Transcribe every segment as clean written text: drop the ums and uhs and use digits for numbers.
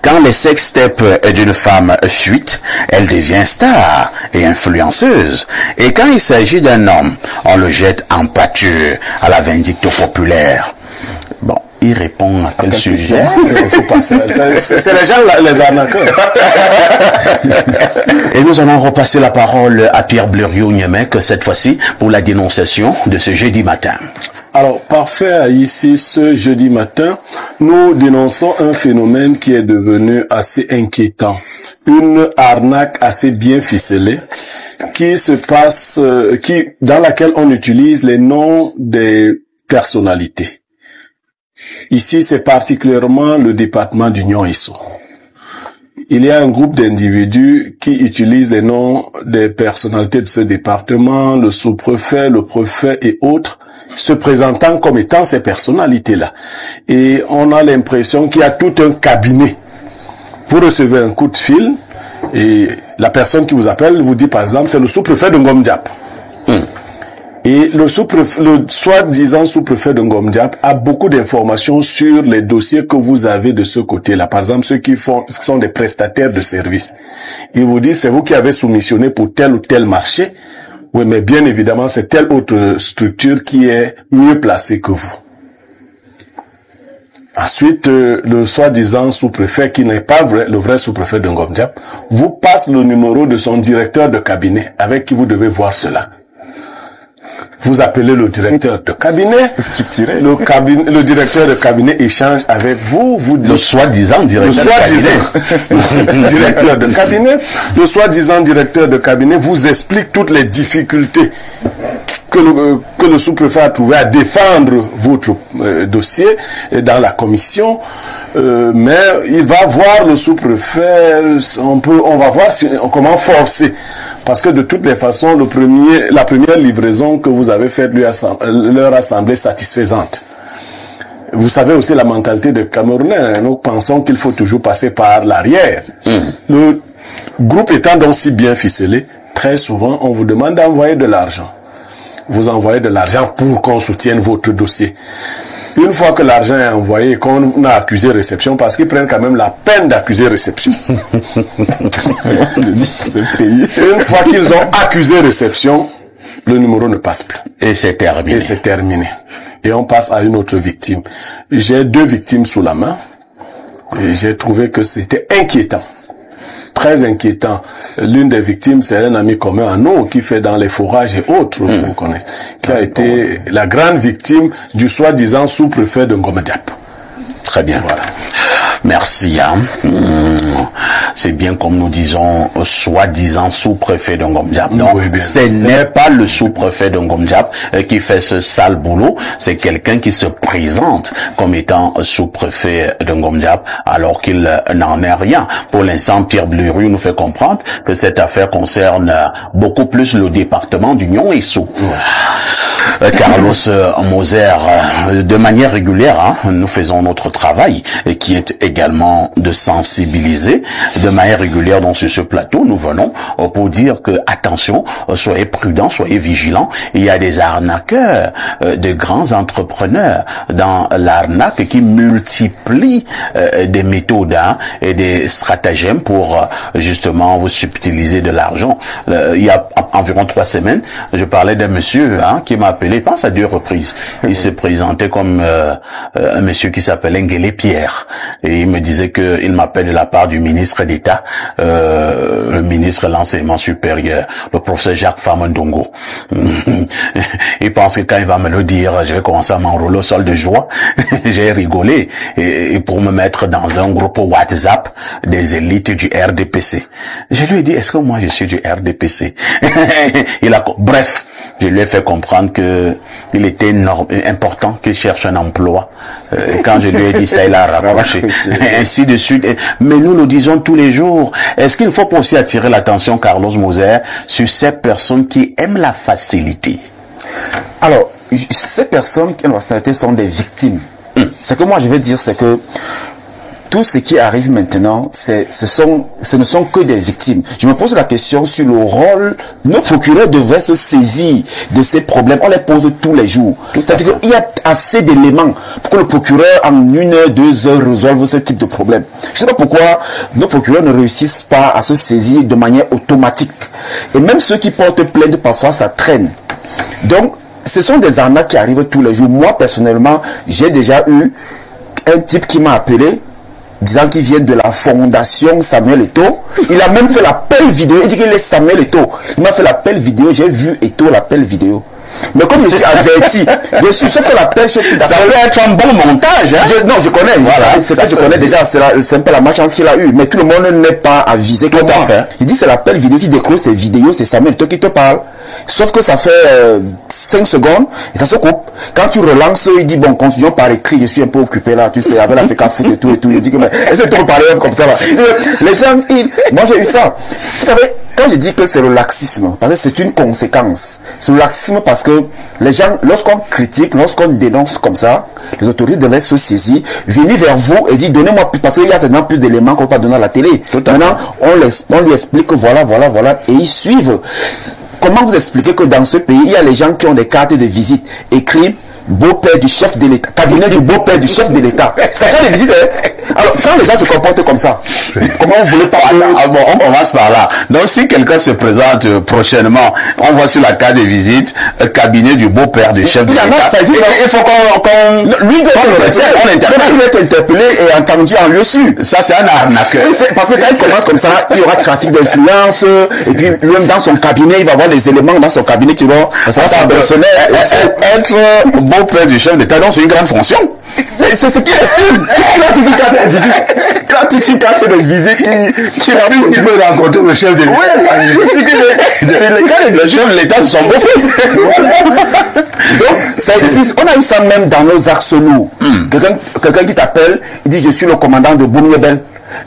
Quand les sextapes d'une femme fuitent, elle devient star et influenceuse. Et quand il s'agit d'un homme, on le jette en pâture à la vindicte populaire. Bon, il répond à quel sujet? C'est les gens, les arnaqueurs. Et nous allons repasser la parole à Pierre Blériot-Niemek, cette fois-ci, pour la dénonciation de ce jeudi matin. Alors, parfait, ici, ce jeudi matin, nous dénonçons un phénomène qui est devenu assez inquiétant. Une arnaque assez bien ficelée, qui se passe, dans laquelle on utilise les noms des personnalités. Ici, c'est particulièrement le département d'Union ISO. Il y a un groupe d'individus qui utilisent les noms des personnalités de ce département, le sous-préfet, le préfet et autres, se présentant comme étant ces personnalités-là. Et on a l'impression qu'il y a tout un cabinet. Vous recevez un coup de fil et la personne qui vous appelle vous dit par exemple, c'est le sous-préfet de Ngom Diap. Et le soi-disant sous-préfet de Ngom Diap a beaucoup d'informations sur les dossiers que vous avez de ce côté-là. Par exemple, ceux qui sont des prestataires de services. Ils vous disent, c'est vous qui avez soumissionné pour tel ou tel marché. Oui, mais bien évidemment, c'est telle autre structure qui est mieux placée que vous. Ensuite, le soi-disant sous-préfet, qui n'est pas le vrai sous-préfet de Ngom Diap, vous passe le numéro de son directeur de cabinet avec qui vous devez voir cela. Vous appelez le directeur de cabinet, le directeur de cabinet échange avec vous, vous dites... Le soi-disant directeur directeur de cabinet, le soi-disant directeur de cabinet vous explique toutes les difficultés que le sous-préfet a trouvé à défendre votre dossier dans la commission, mais il va voir le sous-préfet, on va voir comment forcer. Parce que de toutes les façons, la première livraison que vous avez faite leur a semblé satisfaisante. Vous savez aussi la mentalité des Camerounais. Nous pensons qu'il faut toujours passer par l'arrière. Le groupe étant donc si bien ficelé, très souvent, on vous demande d'envoyer de l'argent. Vous envoyez de l'argent pour qu'on soutienne votre dossier. Une fois que l'argent est envoyé et qu'on a accusé réception, parce qu'ils prennent quand même la peine d'accuser réception. Une fois qu'ils ont accusé réception, le numéro ne passe plus. Et c'est terminé. Et on passe à une autre victime. J'ai 2 victimes sous la main et j'ai trouvé que c'était inquiétant. Très inquiétant. L'une des victimes, c'est un ami commun à nous qui fait dans les forages et autres, vous connaissez, qui a été la grande victime du soi-disant sous-préfet de Ngom Diap. Très bien. Voilà. Merci. C'est bien comme nous disons, soi-disant sous-préfet de Ngom Diap. Non, oui, ce n'est pas le sous-préfet de Ngom Diap qui fait ce sale boulot. C'est quelqu'un qui se présente comme étant sous-préfet de Ngom Diap alors qu'il n'en est rien. Pour l'instant, Pierre Blériot nous fait comprendre que cette affaire concerne beaucoup plus le département d'Union ISO. Carlos Moser, de manière régulière, nous faisons notre travail qui est également de sensibiliser. De manière régulière dans ce plateau, nous venons pour dire que attention, soyez prudents, soyez vigilants. Il y a des arnaqueurs, de grands entrepreneurs dans l'arnaque qui multiplient des méthodes et des stratagèmes pour justement vous subtiliser de l'argent. Il y a environ 3 semaines, je parlais d'un monsieur qui m'a appelé, je pense à 2 reprises. Il se présentait comme un monsieur qui s'appelait Ngele Pierre. Et il me disait qu'il m'appelle de la part du ministre d'État, le ministre de l'Enseignement supérieur, le professeur Jacques Famondongo. Il pense que quand il va me le dire, je vais commencer à m'enrouler au sol de joie. J'ai rigolé. Et pour me mettre dans un groupe WhatsApp des élites du RDPC. Je lui ai dit, est-ce que moi je suis du RDPC? Bref. Je lui ai fait comprendre que il était important qu'il cherche un emploi. Quand je lui ai dit ça, il a raccroché. Ainsi de suite. Mais nous disons tous les jours, est-ce qu'il ne faut pas aussi attirer l'attention, Carlos Moser, sur ces personnes qui aiment la facilité? Alors, ces personnes qui aiment la facilité sont des victimes. Ce que moi je veux dire, c'est que tout ce qui arrive maintenant, ce ne sont que des victimes. Je me pose la question sur le rôle. Nos procureurs devraient se saisir de ces problèmes. On les pose tous les jours. C'est-à-dire qu'il y a assez d'éléments pour que le procureur, en 1 heure, 2 heures, résolve ce type de problème. Je ne sais pas pourquoi nos procureurs ne réussissent pas à se saisir de manière automatique. Et même ceux qui portent plainte, parfois, ça traîne. Donc, ce sont des arnaques qui arrivent tous les jours. Moi, personnellement, j'ai déjà eu un type qui m'a appelé, disant qu'il vient de la fondation Samuel Eto'o. Il a même fait l'appel vidéo. Il dit qu'il est Samuel Eto'o. Il m'a fait l'appel vidéo. J'ai vu Eto'o l'appel vidéo. Mais comme je suis averti, je suis sûr que l'appel sur ça peut être un bon montage. Hein? Non, je connais. Voilà. C'est que je connais déjà. C'est un peu la malchance qu'il a eu. Mais tout le monde n'est pas avisé comme moi. Il dit c'est l'appel vidéo qui décroche ces vidéos. C'est Samuel Eto'o qui te parle. Sauf que ça fait 5 secondes et ça se coupe. Quand tu relances, il dit bon, continuons par écrit, je suis un peu occupé là, tu sais, avec la FK foot et tout. Il dit que mais est-ce que tu peux parler comme ça là? Les gens, moi j'ai eu ça. Vous savez, quand je dis que c'est le laxisme, parce que c'est une conséquence. C'est le laxisme parce que les gens, lorsqu'on critique, lorsqu'on dénonce comme ça, les autorités devraient se saisir, venir vers vous et dire donnez-moi plus, parce qu'il y a certainement plus d'éléments qu'on peut pas donner à la télé. Maintenant, on lui explique que voilà, et ils suivent. Comment vous expliquez que dans ce pays, il y a les gens qui ont des cartes de visite écrites beau-père du chef de l'État, cabinet du beau-père du chef de l'État. Ça fait des visites, hein? Alors, quand les gens se comportent comme ça, comment vous voulez pas... Bon, on commence par là. Donc, si quelqu'un se présente prochainement, on voit sur la carte de visite, cabinet du beau-père du chef de l'État. Il faut qu'on... Lui, il est interpellé et entendu en lieu sûr. Ça, c'est un arnaqueur. Parce que quand il commence comme ça, il y aura trafic d'influence, et puis lui-même dans son cabinet, il va avoir des éléments dans son cabinet qui vont... Ça va personnel. Être beau-père du chef d'État, donc c'est une grande fonction. C'est ce qu'il estime. Quand tu dis qu'à faire des visites qui tu peux rencontrer le chef de l'État. Le chef de l'État, c'est son beau-fils. Donc, ça existe. On a eu ça même dans nos axes lourds. Quelqu'un qui t'appelle, il dit je suis le commandant de Boumyebel.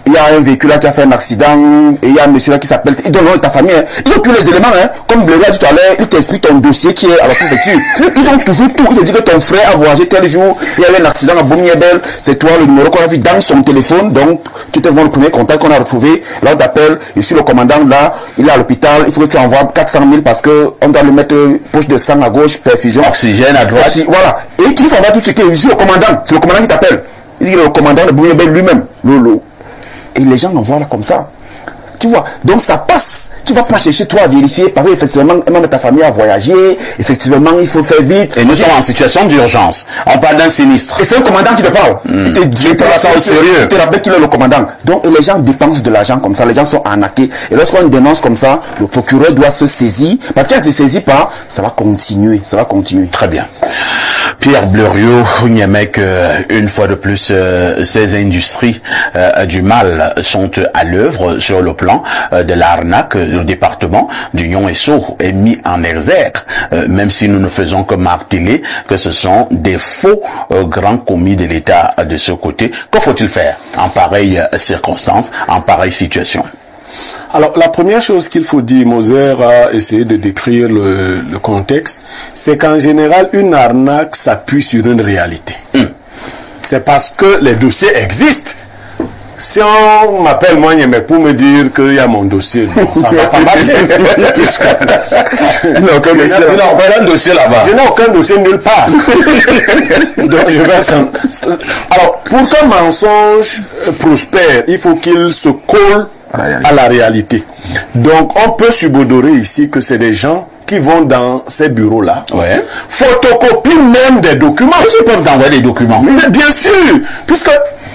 Il y a un véhicule là qui a fait un accident et il y a un monsieur là qui s'appelle, il donne le nom de ta famille, hein. Ils ont tous les éléments, hein. Comme Bleu a dit tout à l'heure, il t'explique ton dossier qui est à la préfecture. Ils ont toujours tout. Il te dit que ton frère a voyagé tel jour, il y avait un accident à Boumyebel, c'est toi le numéro qu'on a vu dans son téléphone, donc tu te vois le premier contact qu'on a retrouvé, là on t'appelle, je suis le commandant là, il est à l'hôpital, il faut que tu envoies 400 000 parce que on doit lui mettre poche de sang à gauche, perfusion, oxygène à droite, voilà. Et tu lui envoies tout de suite, je suis le commandant, c'est le commandant qui t'appelle. Il dit le commandant de Boumyebel lui-même, Lolo. Et les gens l'envoient là comme ça. Tu vois, donc ça passe. Tu vas pas chercher toi à vérifier parce qu'effectivement, même ta famille a voyagé, effectivement, il faut faire vite. Et nous sommes en situation d'urgence. On parle d'un sinistre. Et c'est le commandant qui te parle. Il te dit ça au sérieux. Il te rappelle qu'il est le commandant. Donc, et les gens dépensent de l'argent comme ça. Les gens sont arnaqués. Et lorsqu'on dénonce comme ça, le procureur doit se saisir. Parce qu'il ne se saisit pas, ça va continuer. Ça va continuer. Très bien. Pierre Bleriot, Niamey, une fois de plus, ces industries du mal sont à l'œuvre sur le plan de l'arnaque. Le département d'Union Esso est mis en exergue, même si nous ne faisons que marteler que ce sont des faux grands commis de l'État de ce côté. Que faut-il faire en pareille circonstance, en pareille situation? Alors, la première chose qu'il faut dire, Moser a essayé de décrire le contexte, c'est qu'en général, une arnaque s'appuie sur une réalité. C'est parce que les dossiers existent. Si on m'appelle moi pour me dire qu'il y a mon dossier, bon, ça va pas marcher. Je n'ai aucun dossier là-bas. Je n'ai aucun dossier nulle part. Donc, alors, pour qu'un mensonge prospère, il faut qu'il se colle à la réalité. Donc, on peut subodorer ici que c'est des gens qui vont dans ces bureaux-là, photocopient même des documents. Ils peuvent envoyer des documents. Mais bien sûr, puisque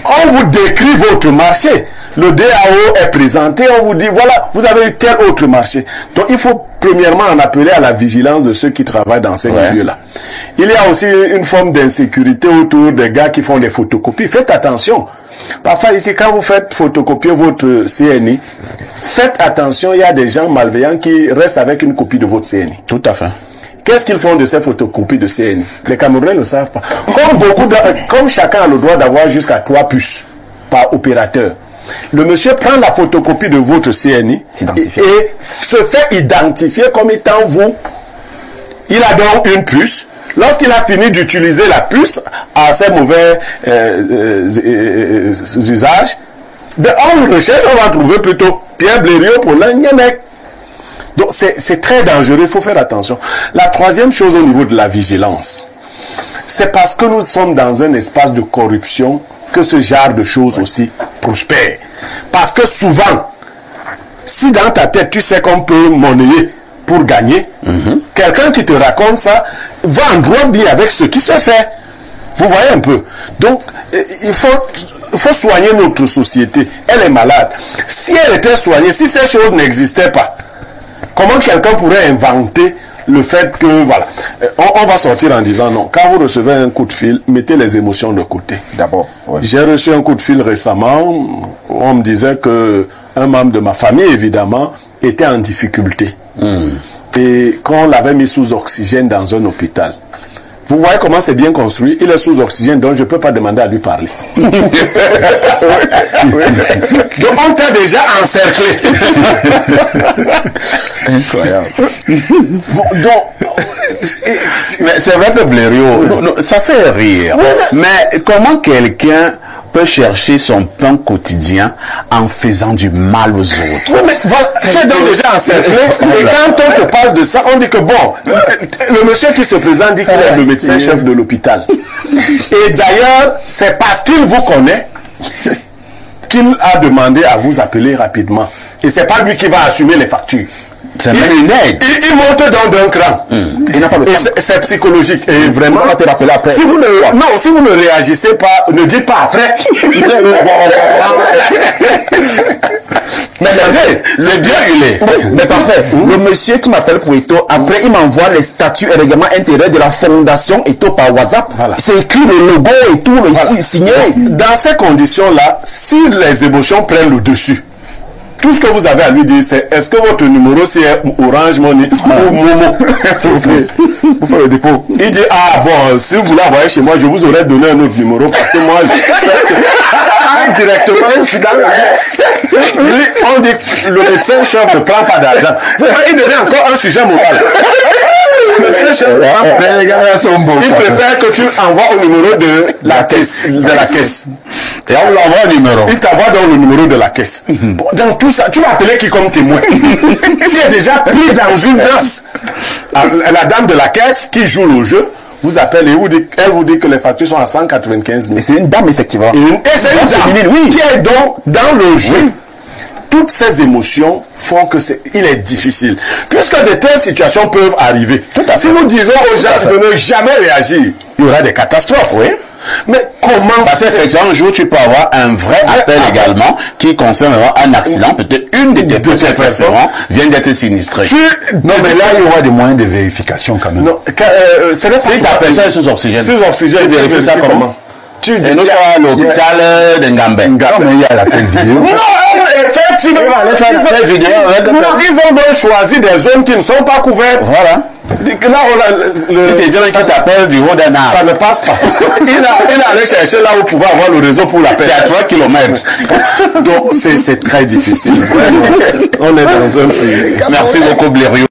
on vous décrit votre marché. Le DAO est présenté, on vous dit, voilà, vous avez eu tel autre marché. Donc, il faut premièrement en appeler à la vigilance de ceux qui travaillent dans ces milieux-là. Il y a aussi une forme d'insécurité autour des gars qui font des photocopies. Faites attention. Parfois, ici, quand vous faites photocopier votre CNI, faites attention, il y a des gens malveillants qui restent avec une copie de votre CNI. Tout à fait. Qu'est-ce qu'ils font de ces photocopies de CNI? Les Camerounais ne le savent pas. Comme chacun a le droit d'avoir jusqu'à 3 puces par opérateur, le monsieur prend la photocopie de votre CNI et se fait identifier comme étant vous. Il a donc une puce. Lorsqu'il a fini d'utiliser la puce à ses mauvais usages, en recherche, on va trouver plutôt Pierre Blériot pour l'Agnenek. Donc c'est très dangereux, il faut faire attention. La troisième chose au niveau de la vigilance, c'est parce que nous sommes dans un espace de corruption que ce genre de choses aussi prospèrent. Parce que souvent, si dans ta tête tu sais qu'on peut monnayer pour gagner, quelqu'un qui te raconte ça va en droit bien avec ce qui se fait. Vous voyez un peu. Donc, il faut soigner notre société. Elle est malade. Si elle était soignée, si ces choses n'existaient pas, comment quelqu'un pourrait inventer le fait que, voilà, on va sortir en disant non. Quand vous recevez un coup de fil, mettez les émotions de côté. D'abord, oui. J'ai reçu un coup de fil récemment où on me disait que un membre de ma famille, évidemment, était en difficulté. Et qu'on l'avait mis sous oxygène dans un hôpital. Vous voyez comment c'est bien construit. Il est sous oxygène, donc je ne peux pas demander à lui parler. Donc on t'a déjà encerclé. Incroyable. Mais c'est vrai que Blériot, ça fait rire. Mais comment quelqu'un peut chercher son pain quotidien en faisant du mal aux autres? Oui, mais voilà, tu es donc déjà encerclé. Et quand on te parle de ça, on dit que bon, le monsieur qui se présente dit qu'il est le médecin-chef de l'hôpital. Et d'ailleurs, c'est parce qu'il vous connaît qu'il a demandé à vous appeler rapidement. Et c'est pas lui qui va assumer les factures. C'est même une aide. Il monte dans d'un cran. Il n'a pas le temps. Et c'est psychologique. Et vraiment, on va te rappeler après. Si vous ne réagissez pas, ne dites pas après. Mais regardez, c'est bien il est. Mais parfait. Le monsieur qui m'appelle pour Eto, après il m'envoie les statuts et règlements intérieurs de la fondation Eto par WhatsApp. Voilà. C'est écrit le logo et tout, le signé. Dans ces conditions-là, si les émotions prennent le dessus, tout ce que vous avez à lui dire, c'est est-ce que votre numéro c'est Orange Money ou Momo? Vous faites le dépôt. Il dit ah bon, si vous voulez envoyer chez moi, je vous aurais donné un autre numéro parce que moi directement lui on dit le médecin chef ne prend pas d'argent. Il devient encore un sujet moral. Le médecin chef il préfère que tu envoies au numéro de la caisse. Et on lui envoie un numéro. Il t'envoie dans le numéro de la caisse. Bon, dans tout ça, tu vas appeler qui comme témoin? Tu es déjà pris dans une danse. La dame de la caisse qui joue le jeu vous appelle et elle vous dit que les factures sont à 195 000. Et c'est une dame, effectivement. Et c'est une dame oui. qui est donc dans le jeu. Toutes ces émotions font que il est difficile. Puisque de telles situations peuvent arriver. Si nous disons aux gens de ne jamais réagir, il y aura des catastrophes, oui. Mais comment Parce qu'effectivement, un jour, tu peux avoir un vrai appel également qui concerne un accident. Peut-être une de tes personnes vient d'être sinistrée. Non, mais là, il y aura des moyens de vérification quand même. Non, c'est là si ta personne est sous oxygène. Sous oxygène, tu vérifies ça comment? Et nous sommes à l'hôpital d'Ngambé. Non, mais il y a l'appel vidéo. Non, effectivement. Ils ont donc choisi des zones qui ne sont pas couvertes. Voilà. Là, qui t'appelle du haut d'un arbre. Ça ne passe pas. Il est allé chercher là où pouvait avoir le réseau pour l'appel. C'est à 3 kilomètres. Donc, c'est très difficile. On est dans un pays. Merci beaucoup, Blériot.